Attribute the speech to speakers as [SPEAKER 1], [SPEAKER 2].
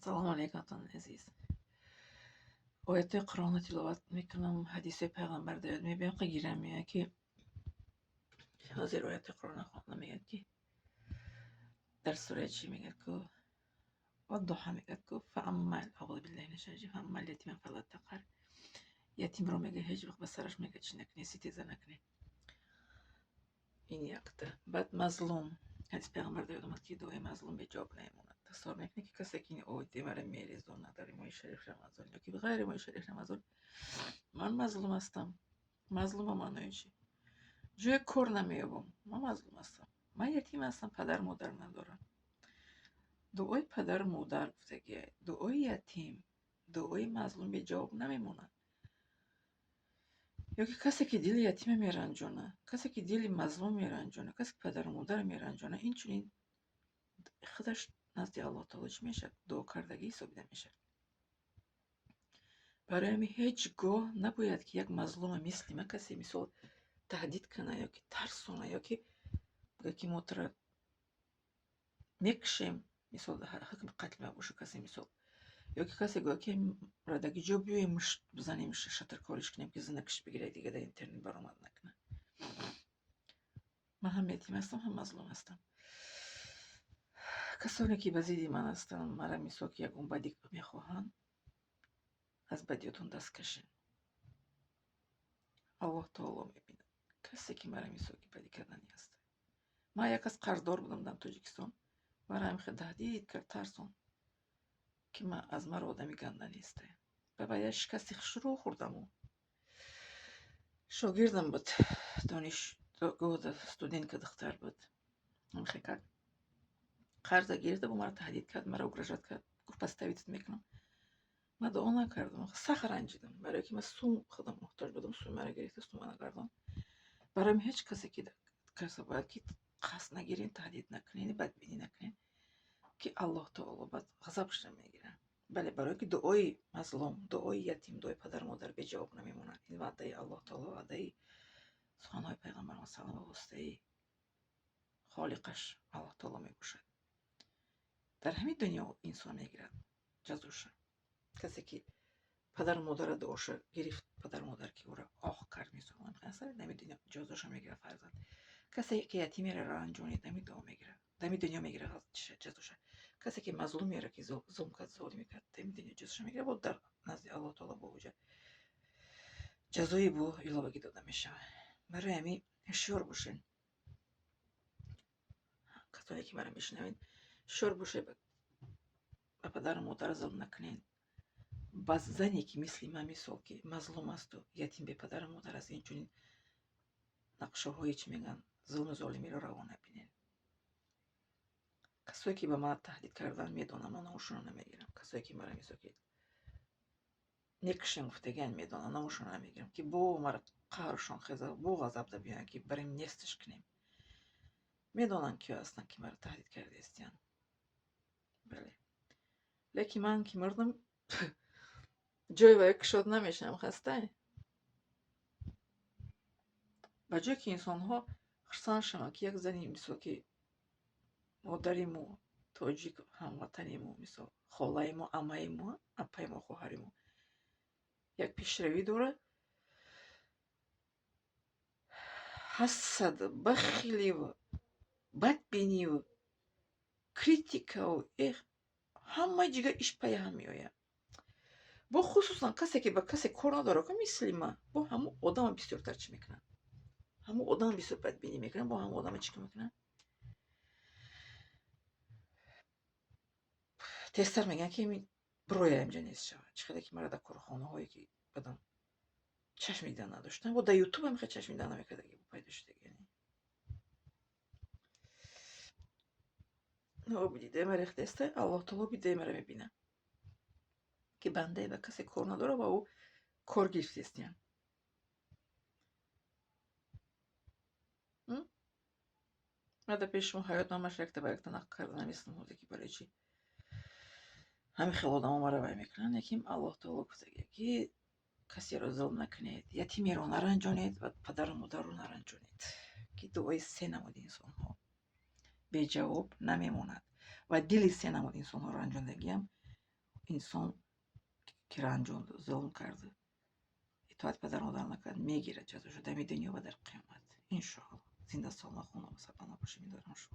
[SPEAKER 1] سلام علیکم عزیز. آیت قرآن تلاوت میکنم، حدیث پیغمبر دارد میبینم که گیرم میاد که حاضر آیت قرآن خواندم میگه که در سوره چی میگه که والضحى میگه که فاما اعوذ بالله من الشیطان الرجیم فاما الیتیم فلا تقهر. یتیم رو میگه هیچ وقت به سرش میگه چی نکنی، ستیزه نکنی. این یکته. بعد مظلوم، حدیث پیغمبر دارد اومد که دعای مظلوم به جواب نمیموند. تصور میکنی که کسی که این آیت مرا میریزونه در ماه شریف رمضان یا که بغیر ماه شریف رمضان من مظلوم هستم. مظلوم معنی چی؟ جای کار نمیابم، من مظلوم هستم، من یتیم هستم، پدر مادر ندارم. دعای پدر مادر گفتگی، دعای یتیم، دعای مظلوم به جواب نمیمونه. یا که کسی که دل یتیم میرنجونه، کسی که دل مظلوم میرنجونه، کسی که پدر مادر میرنجونه، این چنین خودش نزد الله تعالی چی میشه؟ دعا کردگی حسابیده میشه. برای همین هیچگاه نباید که یک مظلوم مثل من کسی مثال تهدید کنه یا که ترسونه یا که بگه که ما میکشیم، مثال حکم قتل باشه کسی، مثال یا که کسی گویا که ردگی جا بیوی مشت بزنیم شتر کارش کنیم که زنکش بگیره دیگه در اینترنت برآمد نکنه. من هم یتیم هستم، هم مظلوم هستم. کسانی که بزیدی من هستن مرا میسا که یکون بدی میخواهن، از بدیاتون دست کشین. الله تعالی میبینه کسی که مرا میسا که بدی کردنی هست. من یک از قرضدار بودم در تاجیکستان، برای هم تهدید کرد، ترسون که من از مرا آدمی گنده نیسته. و باید شکستی شروع خوردم و شاگردم بود، دانشگاه استودنت که دختر بود، هم خیلی قرض گرفته و مرا تهدید کرد، مرا اگرژت کرد، گفت پس تبیتت میکنم. من دعا نکردم، سخت رنجیدم برای که من سوم خودم محتاج بودم، سوم مرا گرفته، سوم نکردم. برام هیچ کسی که کسی باید که قصد نگیرین، تهدید نکنین، بدبینی نکنین که الله تعالی بعد غضبش نمیگیره. بله، برای که دعای مظلوم، دعای یتیم، دعای پدر مادر به جواب نمیمونه. این وعده الله تعالی، وعده سخنهای پیغمبر صلی الله علیه و واسطه خالقش الله تعالی میگوشد. در همین دنیا انسان میگیرد جزوش. کسی که پدر مادر دعاش گرفت، پدر مادر که او را آخ کرد میسوزن، خلاص در همین دنیا جزوش میگیره فرزند. کسی که یتیمی را رنجونید همین دعا میگیره، در همین دنیا میگیره جزوش. کسی که مظلومی را که ظلم کرد، ظالمی کرد، در همین دنیا جزوش میگیره، بود در نزد الله تعالی با وجه جزایی بو علاوه داده میشه. برای همین هوشیار باشین. کسایی که مرا میشنوین هوشیار باشین، به پدر مادر ظلم نکنین. باز زنی که مثل من مثال که مظلوم است و یتیم به پدر مادر است، اینچنین نقشه های چی میگن ظلم و ظالمی را روا نبینین. کسایی که به من تهدید کردن میدونم، من نامشون نمیگیرم. کسایی که مرا میسا که نکشن گفتگن میدونم، نامشون نمیگیرم که بو مرا قهرشون خیزه، بو غضب ده بیان که بریم نیستش کنیم. میدونن که هستن که مرا تهدید کرده استیان. بله، لیکن من که مردم جای و یک شد نمیشم. خسته و جای که انسان ها خرسان شما که یک زنی مثل که مادریمو تاجیک هموطنیمو، مثل خالایمو، امایمو، اپایمو، خواهریمو یک پیشروی داره، حسد، بخیلی و بدبینی و کریتیکا و همه جگه ایش پای هم میآید. با خصوصا کسی که با کسی کار نداره که مثل من، با همون آدم بسیارتر چی میکنن، همون آدم بسیار بدبینی میکنن، با همون آدم چی میکنن، تستر میگن که این بروی اینجا نیست شود. چقدر که مرا در کارخانه هایی که بدم چشم دیدن نداشتن، با در یوتیوب هم خیلی چشم دیدن نمیکرده که پیدا شده. یعنی نه بدیده مرا اختسته، الله تعالی بیده مرا میبینه که بنده و کسی کار نداره و او کار گرفته استیان. من در پیش شما حیات نامش رکته برکته نقل کردن نمیستم بوده که برای چی همین خیلی آدم ها مرا وی میکنن. یکیم الله تعالی گفته که کسی را ظلم نکنید، یتیمی را نرنجانید و پدر و مادر را نرنجانید، که دعای سه نمود انسان ها به جواب نمیموند و دل سه نمود انسان ها رنجاندگی هم انسان که رنجوند ظلم کرده اطاعت پدر مادر نکرد میگیره جزاشو در دنیا و در قیامت. انشاءالله زنده سالم خونه و سلامت باشیم. می‌دارم شما